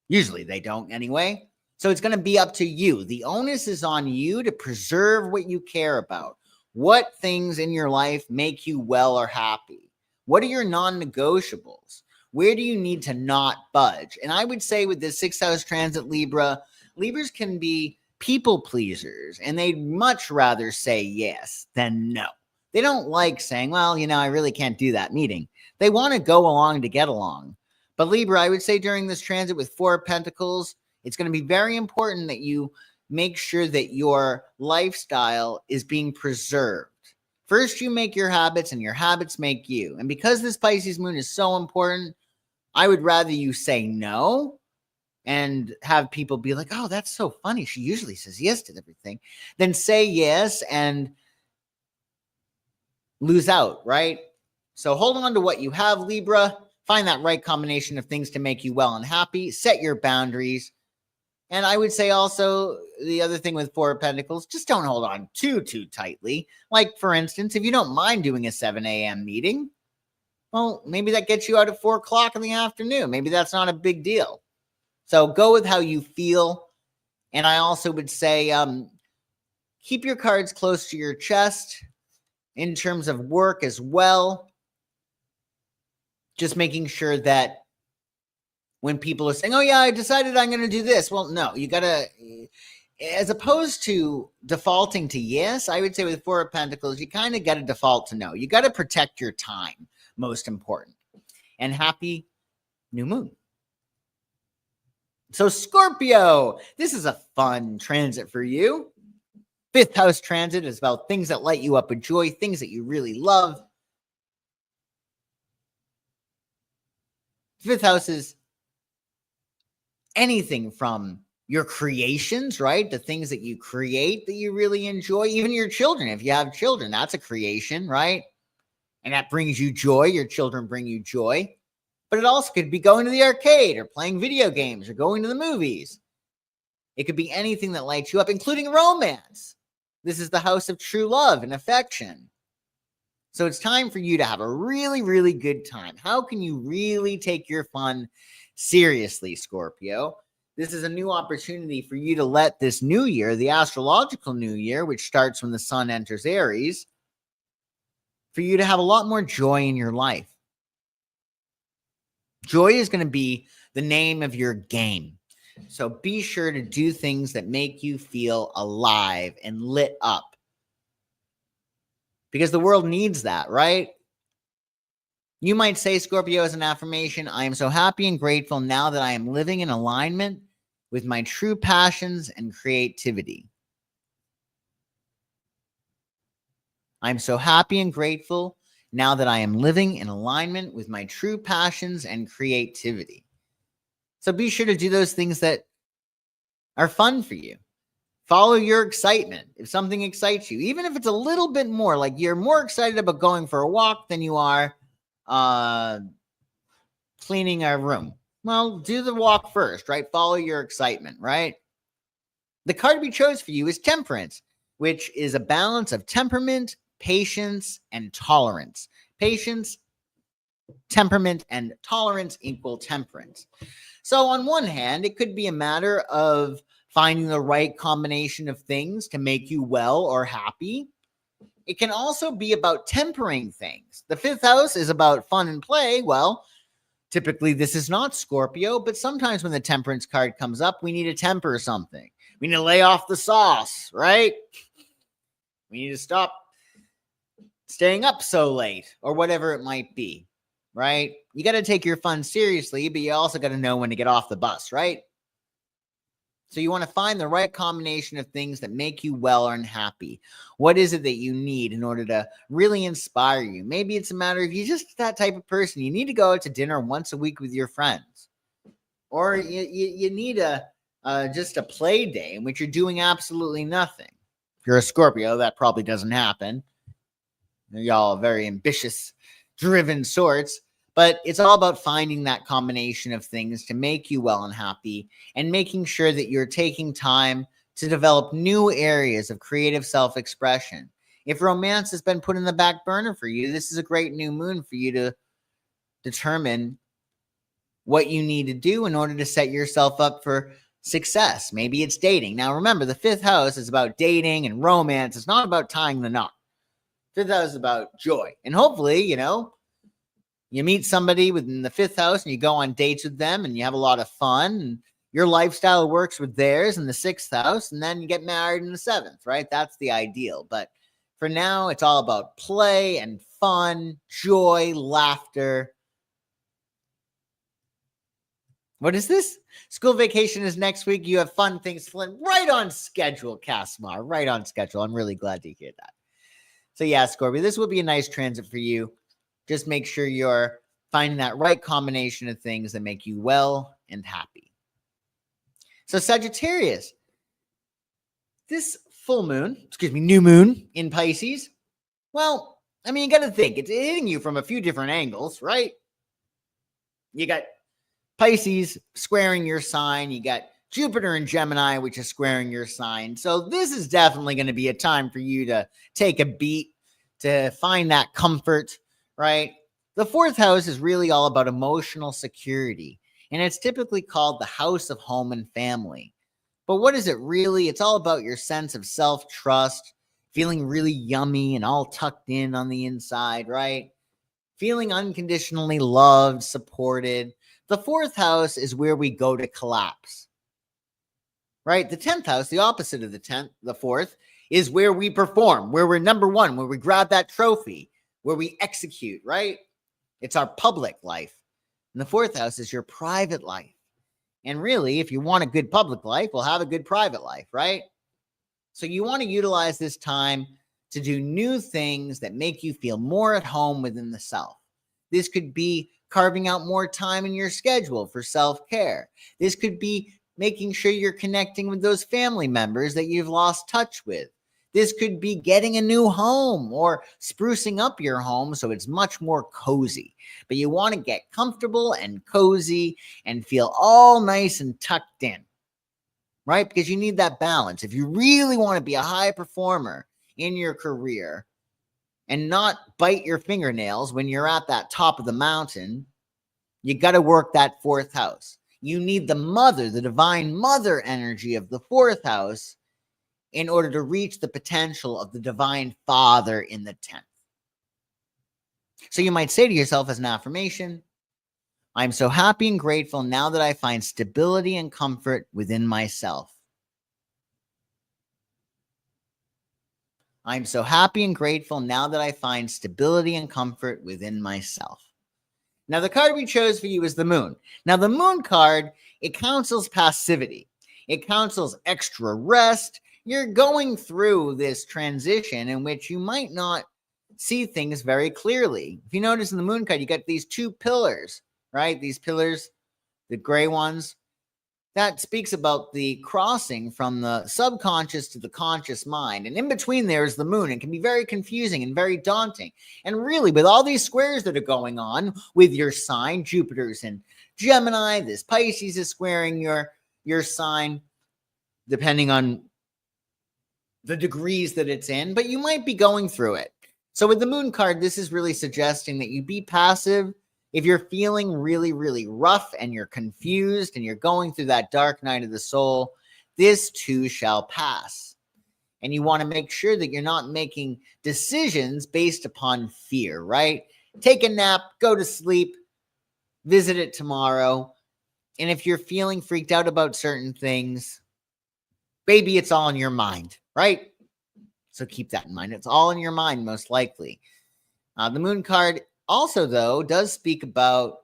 A: Usually they don't anyway. So it's going to be up to you. The onus is on you to preserve what you care about. What things in your life make you well or happy? What are your non-negotiables? Where do you need to not budge? And I would say with this 6th house transit Libra, Libras can be people pleasers, and they'd much rather say yes than no. They don't like saying, well, I really can't do that meeting. They want to go along to get along. But Libra, I would say during this transit with 4 of Pentacles, it's going to be very important that you make sure that your lifestyle is being preserved. First, you make your habits, and your habits make you. And because this Pisces moon is so important, I would rather you say no and have people be like, oh, that's so funny. She usually says yes to everything. Than say yes and lose out, right? So hold on to what you have, Libra. Find that right combination of things to make you well and happy. Set your boundaries. And I would say also the other thing with Four of Pentacles, just don't hold on too tightly. Like, for instance, if you don't mind doing a 7 a.m. meeting, well, maybe that gets you out at 4 o'clock in the afternoon. Maybe that's not a big deal. So go with how you feel. And I also would say keep your cards close to your chest in terms of work as well. Just making sure that when people are saying, oh, yeah, I decided I'm going to do this. Well, no, you got to, as opposed to defaulting to yes, I would say with Four of Pentacles, you kind of got to default to no. You got to protect your time, most important. And happy new moon. So Scorpio, this is a fun transit for you. Fifth house transit is about things that light you up with joy, things that you really love. Fifth house is anything from your creations, right? The things that you create that you really enjoy, even your children. If you have children, that's a creation, right? And that brings you joy. Your children bring you joy. But it also could be going to the arcade or playing video games or going to the movies. It could be anything that lights you up, including romance. This is the house of true love and affection. So it's time for you to have a really, really good time. How can you really take your fun seriously, Scorpio? This is a new opportunity for you to let this new year, the astrological new year, which starts when the sun enters Aries, for you to have a lot more joy in your life. Joy is going to be the name of your game. So be sure to do things that make you feel alive and lit up. Because the world needs that, right? You might say, Scorpio, as an affirmation, I am so happy and grateful now that I am living in alignment with my true passions and creativity. I'm so happy and grateful now that I am living in alignment with my true passions and creativity. So be sure to do those things that are fun for you. Follow your excitement. If something excites you, even if it's a little bit more, like you're more excited about going for a walk than you are cleaning a room. Well, do the walk first, right? Follow your excitement, right? The card we chose for you is Temperance, which is a balance of temperament, patience, and tolerance. Patience, temperament, and tolerance equal temperance. So on one hand, it could be a matter of finding the right combination of things to make you well or happy. It can also be about tempering things. The fifth house is about fun and play. Well, typically this is not Scorpio, but sometimes when the temperance card comes up, we need to temper something. We need to lay off the sauce, right? We need to stop staying up so late or whatever it might be, right? You got to take your fun seriously, but you also got to know when to get off the bus, right? So you want to find the right combination of things that make you well and happy. What is it that you need in order to really inspire you? Maybe it's a matter of you're just that type of person. You need to go out to dinner once a week with your friends. Or you need just a play day in which you're doing absolutely nothing. If you're a Scorpio, that probably doesn't happen. Y'all are very ambitious, driven sorts. But it's all about finding that combination of things to make you well and happy and making sure that you're taking time to develop new areas of creative self-expression. If romance has been put in the back burner for you, this is a great new moon for you to determine what you need to do in order to set yourself up for success. Maybe it's dating. Now, remember, the fifth house is about dating and romance. It's not about tying the knot. Fifth house is about joy. And hopefully, you meet somebody within the fifth house and you go on dates with them and you have a lot of fun and your lifestyle works with theirs in the sixth house, and then you get married in the seventh, right? That's the ideal. But for now, it's all about play and fun, joy, laughter. What is this? School vacation is next week. You have fun things right on schedule, Casmar, right on schedule. I'm really glad to hear that. So yeah, Scorpio, this will be a nice transit for you. Just make sure you're finding that right combination of things that make you well and happy. So Sagittarius, this new moon in Pisces. Well, I mean, you got to think it's hitting you from a few different angles, right? You got Pisces squaring your sign. You got Jupiter in Gemini, which is squaring your sign. So this is definitely going to be a time for you to take a beat, to find that comfort, right? The fourth house is really all about emotional security, and it's typically called the house of home and family. But what is it really? It's all about your sense of self-trust, feeling really yummy and all tucked in on the inside, right? Feeling unconditionally loved, supported. The fourth house is where we go to collapse, right? The 10th house, the opposite of the 10th, the fourth, is where we perform, where we're number one, where we grab that trophy, where we execute, right? It's our public life. And the fourth house is your private life. And really, if you want a good public life, well, have a good private life, right? So you want to utilize this time to do new things that make you feel more at home within the self. This could be carving out more time in your schedule for self-care. This could be making sure you're connecting with those family members that you've lost touch with. This could be getting a new home or sprucing up your home so it's much more cozy. But you want to get comfortable and cozy and feel all nice and tucked in, right? Because you need that balance. If you really want to be a high performer in your career and not bite your fingernails when you're at that top of the mountain, you got to work that fourth house. You need the mother, the divine mother energy of the fourth house in order to reach the potential of the divine father in the 10th. So you might say to yourself as an affirmation, I'm so happy and grateful now that I find stability and comfort within myself. I'm so happy and grateful now that I find stability and comfort within myself. Now, the card we chose for you is the moon. Now, the moon card, it counsels passivity. It counsels extra rest. You're going through this transition in which you might not see things very clearly. If you notice in the moon card, you got these two pillars, right? These pillars, the gray ones, that speaks about the crossing from the subconscious to the conscious mind. And in between there is the moon. It can be very confusing and very daunting. And really, with all these squares that are going on with your sign, Jupiter's in Gemini, this Pisces is squaring your sign, depending on the degrees that it's in, but you might be going through it. So with the moon card, this is really suggesting that you be passive. If you're feeling really, really rough and you're confused and you're going through that dark night of the soul, this too shall pass. And you want to make sure that you're not making decisions based upon fear, right? Take a nap, go to sleep, visit it tomorrow. And if you're feeling freaked out about certain things, maybe it's all in your mind, right? So keep that in mind. It's all in your mind, most likely. The moon card also, though, does speak about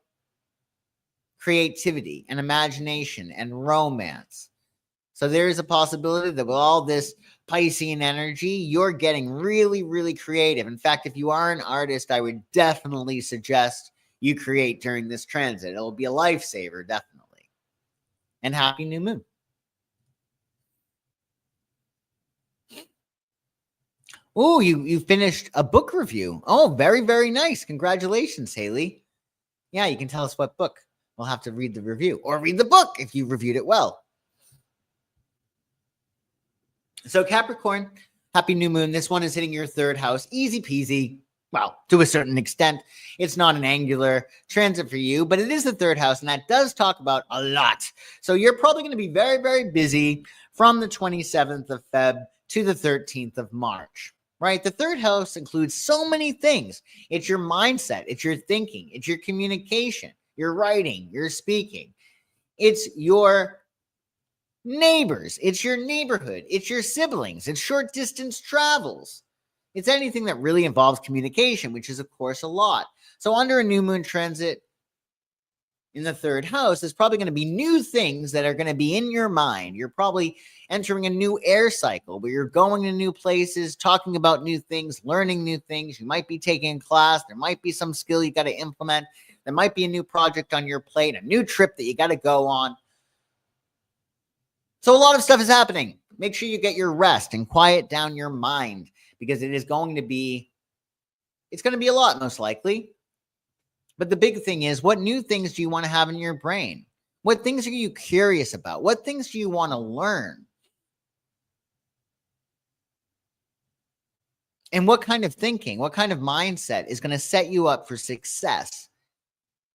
A: creativity and imagination and romance. So there is a possibility that with all this Piscean energy, you're getting really, really creative. In fact, if you are an artist, I would definitely suggest you create during this transit. It'll be a lifesaver, definitely. And happy new moon. Oh, you finished a book review. Oh, very, very nice. Congratulations, Haley. Yeah, you can tell us what book. We'll have to read the review or read the book if you reviewed it well. So Capricorn, happy new moon. This one is hitting your third house. Easy peasy. Well, to a certain extent. It's not an angular transit for you, but it is the third house, and that does talk about a lot. So you're probably going to be very, very busy from the 27th of Feb to the 13th of March. Right? The third house includes so many things. It's your mindset. It's your thinking. It's your communication, your writing, your speaking. It's your neighbors. It's your neighborhood. It's your siblings. It's short distance travels. It's anything that really involves communication, which is, of course, a lot. So under a new moon transit in the third house, there's probably going to be new things that are going to be in your mind. You're probably entering a new air cycle where you're going to new places, talking about new things, learning new things. You might be taking a class. There might be some skill you got to implement. There might be a new project on your plate, a new trip that you got to go on. So a lot of stuff is happening. Make sure you get your rest and quiet down your mind because it's going to be a lot, most likely. But the big thing is, what new things do you want to have in your brain? What things are you curious about? What things do you want to learn? And what kind of thinking, what kind of mindset is going to set you up for success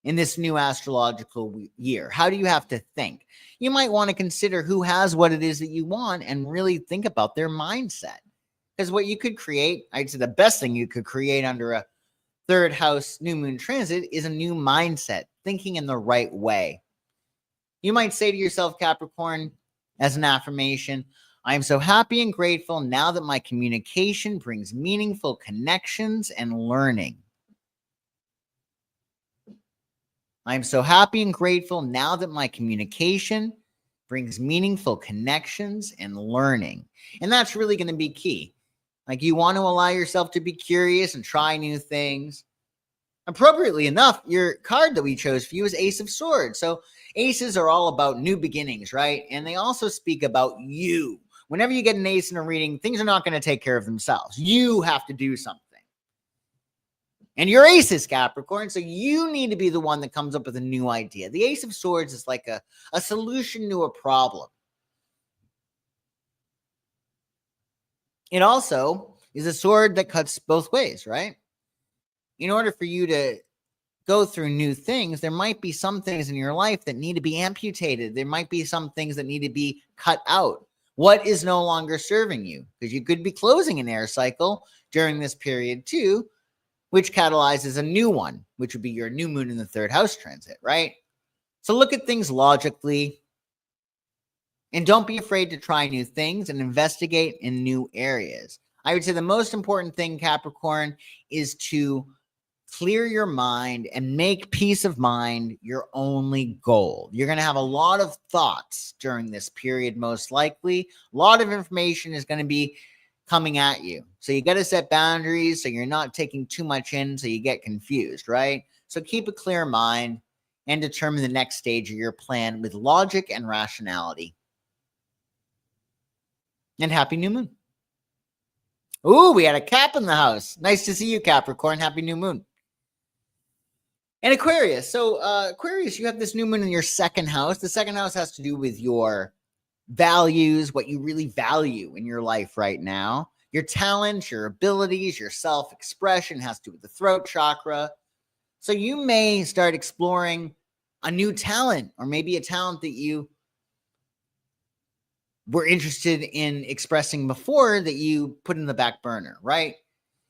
A: in this new astrological year? How do you have to think? You might want to consider who has what it is that you want and really think about their mindset. Because what you could create, I'd say the best thing you could create under a third house new moon transit is a new mindset, thinking in the right way. You might say to yourself, Capricorn, as an affirmation, I am so happy and grateful now that my communication brings meaningful connections and learning. I am so happy and grateful now that my communication brings meaningful connections and learning. And that's really going to be key. Like, you want to allow yourself to be curious and try new things. Appropriately enough, your card that we chose for you is Ace of Swords. So aces are all about new beginnings, right? And they also speak about you. Whenever you get an ace in a reading, things are not going to take care of themselves. You have to do something. And your ace is Capricorn, so you need to be the one that comes up with a new idea. The Ace of Swords is like a solution to a problem. It also is a sword that cuts both ways, right? In order for you to go through new things, there might be some things in your life that need to be amputated. There might be some things that need to be cut out. What is no longer serving you? Because you could be closing an air cycle during this period too, which catalyzes a new one, which would be your new moon in the third house transit, right? So look at things logically and don't be afraid to try new things and investigate in new areas. I would say the most important thing, Capricorn, is to clear your mind and make peace of mind your only goal. You're going to have a lot of thoughts during this period, most likely. A lot of information is going to be coming at you. So you got to set boundaries so you're not taking too much in so you get confused, right? So keep a clear mind and determine the next stage of your plan with logic and rationality. And happy new moon. Ooh, we had a Cap in the house. Nice to see you, Capricorn. Happy new moon. And Aquarius. So Aquarius, you have this new moon in your second house. The second house has to do with your values, what you really value in your life right now. Your talents, your abilities, your self-expression has to do with the throat chakra. So you may start exploring a new talent, or maybe a talent that you were interested in expressing before that you put in the back burner, right?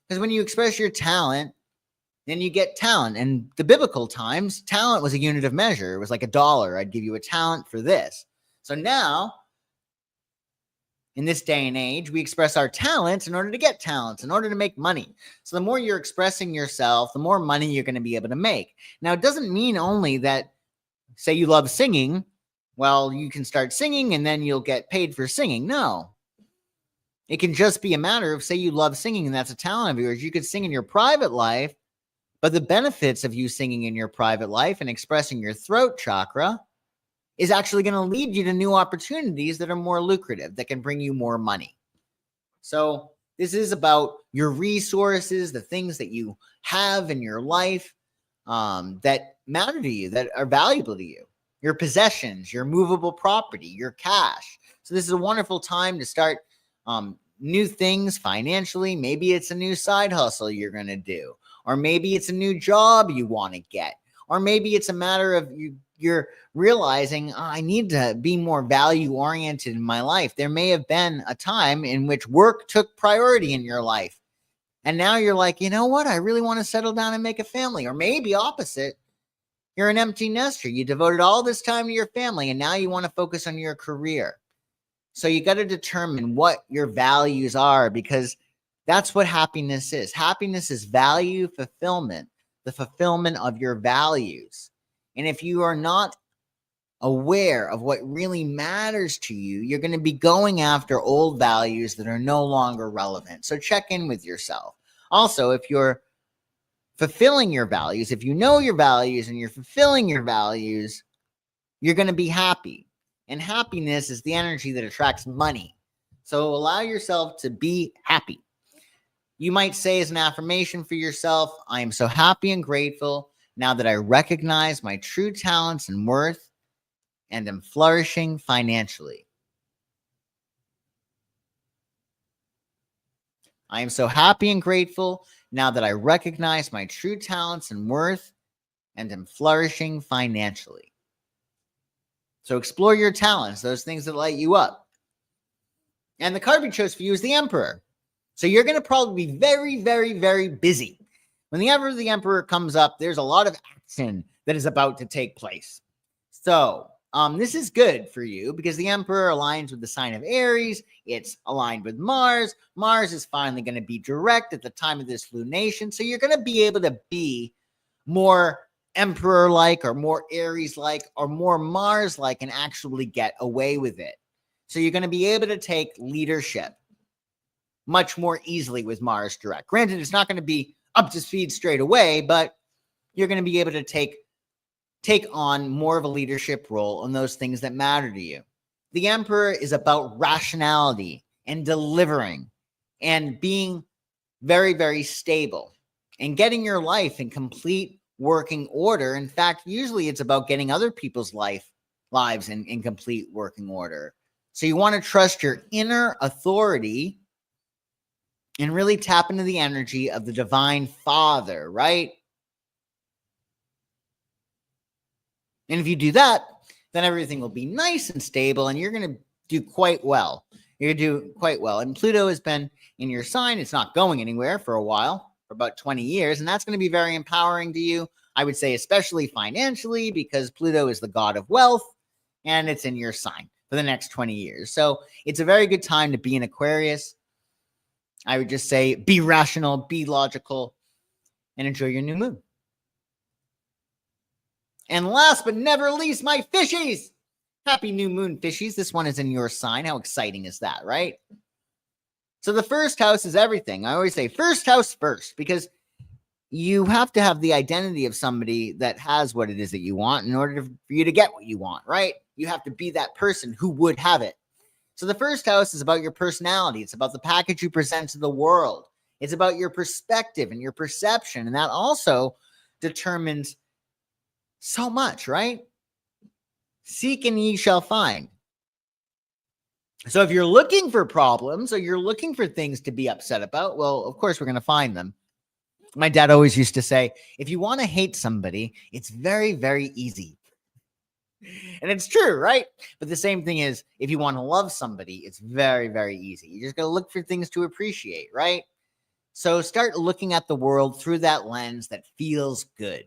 A: Because when you express your talent, then you get talent. And the biblical times, talent was a unit of measure. It was like $1. I'd give you a talent for this. So now, in this day and age, we express our talents in order to get talents, in order to make money. So the more you're expressing yourself, the more money you're going to be able to make. Now, it doesn't mean only that, say you love singing, well, you can start singing and then you'll get paid for singing. No. It can just be a matter of, say you love singing and that's a talent of yours. You could sing in your private life, but the benefits of you singing in your private life and expressing your throat chakra is actually going to lead you to new opportunities that are more lucrative, that can bring you more money. So this is about your resources, the things that you have in your life that matter to you, that are valuable to you, your possessions, your movable property, your cash. So this is a wonderful time to start new things financially. Maybe it's a new side hustle you're going to do, or maybe it's a new job you want to get, or maybe it's a matter of you're realizing, I need to be more value oriented in my life. There may have been a time in which work took priority in your life. And now you're like, you know what? I really want to settle down and make a family. Or maybe opposite. You're an empty nester. You devoted all this time to your family and now you want to focus on your career. So you got to determine what your values are, because that's what happiness is. Happiness is value fulfillment, the fulfillment of your values. And if you are not aware of what really matters to you, you're going to be going after old values that are no longer relevant. So check in with yourself. Also, if you're fulfilling your values, if you know your values and you're fulfilling your values, you're going to be happy. And happiness is the energy that attracts money. So allow yourself to be happy. You might say as an affirmation for yourself, I am so happy and grateful now that I recognize my true talents and worth. and am flourishing financially. I am so happy and grateful now that I recognize my true talents and worth and am flourishing financially. So explore your talents, those things that light you up. And the card we chose for you is the Emperor. So you're going to probably be very, very, very busy. When the Emperor comes up, there's a lot of action that is about to take place. So this is good for you because the Emperor aligns with the sign of Aries. It's aligned with Mars. Mars is finally going to be direct at the time of this lunation. So you're going to be able to be more Emperor-like or more Aries-like or more Mars-like and actually get away with it. So you're going to be able to take leadership much more easily with Mars direct. Granted, it's not going to be up to speed straight away, but you're going to be able to take on more of a leadership role on those things that matter to you. The Emperor is about rationality and delivering and being very, very stable and getting your life in complete working order. In fact, usually it's about getting other people's lives in complete working order. So you want to trust your inner authority and really tap into the energy of the Divine Father, right? And if you do that, then everything will be nice and stable and you're going to do quite well. You're going to do quite well. And Pluto has been in your sign. It's not going anywhere for a while, for about 20 years. And that's going to be very empowering to you. I would say especially financially because Pluto is the god of wealth and it's in your sign for the next 20 years. So it's a very good time to be an Aquarius. I would just say be rational, be logical, and enjoy your new moon. And last but never least, my fishies. Happy new moon, fishies. This one is in your sign. How exciting is that, right? So the first house is everything. I always say first house first because you have to have the identity of somebody that has what it is that you want in order for you to get what you want, right? You have to be that person who would have it. So the first house is about your personality. It's about the package you present to the world. It's about your perspective and your perception. And that also determines so much, right? Seek and ye shall find. So if you're looking for problems or you're looking for things to be upset about, well, of course, we're going to find them. My dad always used to say, if you want to hate somebody, it's very, very easy. And it's true, right? But the same thing is, if you want to love somebody, it's very, very easy. You just got to look for things to appreciate, right? So start looking at the world through that lens that feels good.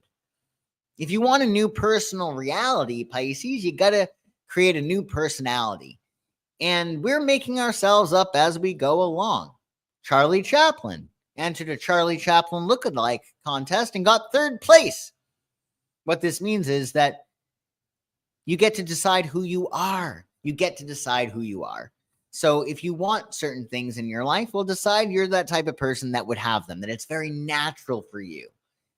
A: If you want a new personal reality, Pisces, you got to create a new personality. And we're making ourselves up as we go along. Charlie Chaplin entered a Charlie Chaplin lookalike contest and got 3rd place. What this means is that you get to decide who you are. You get to decide who you are. So if you want certain things in your life, well, decide you're that type of person that would have them, that it's very natural for you.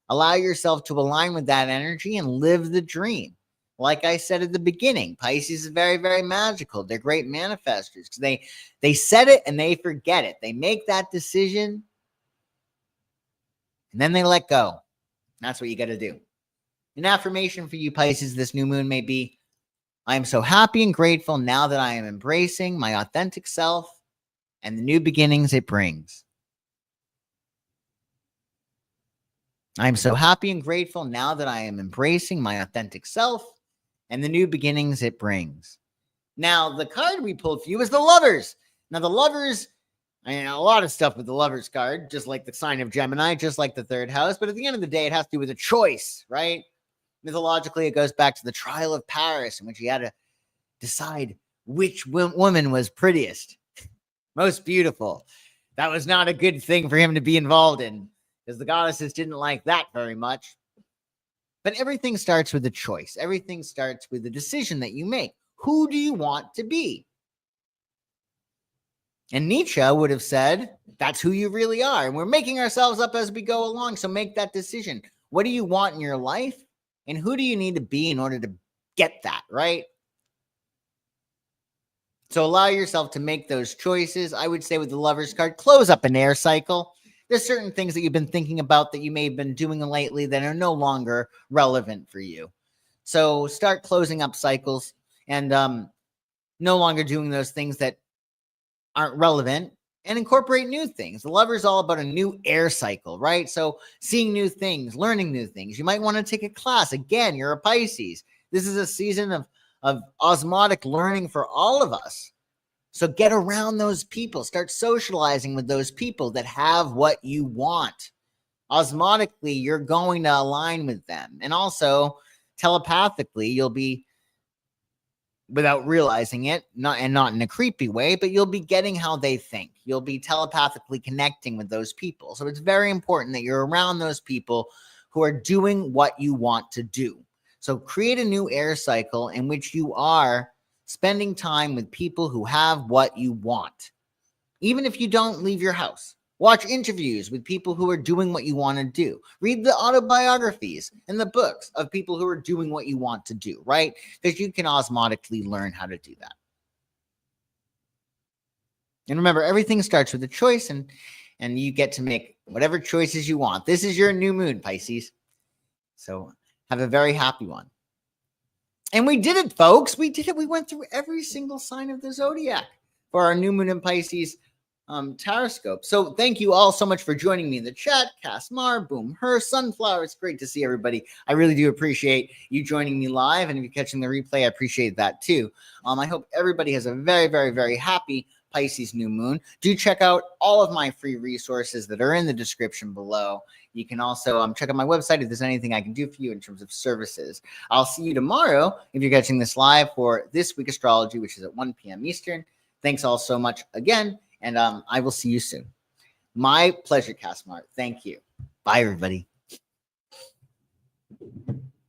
A: Allow yourself to align with that energy and live the dream. Like I said at the beginning, Pisces is very, very magical. They're great manifestors because they set it and they forget it. They make that decision and then they let go. That's what you got to do. An affirmation for you, Pisces, this new moon may be, I am so happy and grateful now that I am embracing my authentic self and the new beginnings it brings. I am so happy and grateful now that I am embracing my authentic self and the new beginnings it brings. Now, the card we pulled for you is the Lovers. Now, the Lovers, I mean, a lot of stuff with the Lovers card, just like the sign of Gemini, just like the 3rd house. But at the end of the day, it has to do with a choice, right? Mythologically, it goes back to the trial of Paris, in which he had to decide which woman was prettiest, most beautiful. That was not a good thing for him to be involved in, because the goddesses didn't like that very much. But everything starts with a choice. Everything starts with a decision that you make. Who do you want to be? And Nietzsche would have said, that's who you really are. And we're making ourselves up as we go along. So make that decision. What do you want in your life? And who do you need to be in order to get that, right? So allow yourself to make those choices. I would say with the Lovers card, close up an air cycle. There's certain things that you've been thinking about that you may have been doing lately that are no longer relevant for you. So start closing up cycles. and no longer doing those things that aren't relevant, and incorporate new things. The lover is all about a new air cycle, right? So seeing new things, learning new things. You might want to take a class. Again, you're a Pisces. This is a season of osmotic learning for all of us. So get around those people. Start socializing with those people that have what you want. Osmotically, you're going to align with them. And also telepathically, you'll be, without realizing it, not in a creepy way, but you'll be getting how they think. You'll be telepathically connecting with those people. So it's very important that you're around those people who are doing what you want to do. So create a new air cycle in which you are spending time with people who have what you want. Even if you don't leave your house, watch interviews with people who are doing what you want to do. Read the autobiographies and the books of people who are doing what you want to do, right? Because you can osmotically learn how to do that. And remember, everything starts with a choice, and you get to make whatever choices you want. This is your new moon, Pisces. So have a very happy one. And we did it, folks. We did it. We went through every single sign of the zodiac for our new moon in Pisces Tarotscope. So thank you all so much for joining me in the chat. Casmar, Boom, Her, Sunflower. It's great to see everybody. I really do appreciate you joining me live. And if you're catching the replay, I appreciate that too. I hope everybody has a very, very, very happy Pisces new moon. Do check out all of my free resources that are in the description below. You can also check out my website if there's anything I can do for you in terms of services. I'll see you tomorrow if you're catching this live for This Week Astrology, which is at 1 p.m. Eastern. Thanks all so much again. And I will see you soon. My pleasure, Casmart. Thank you. Bye, everybody.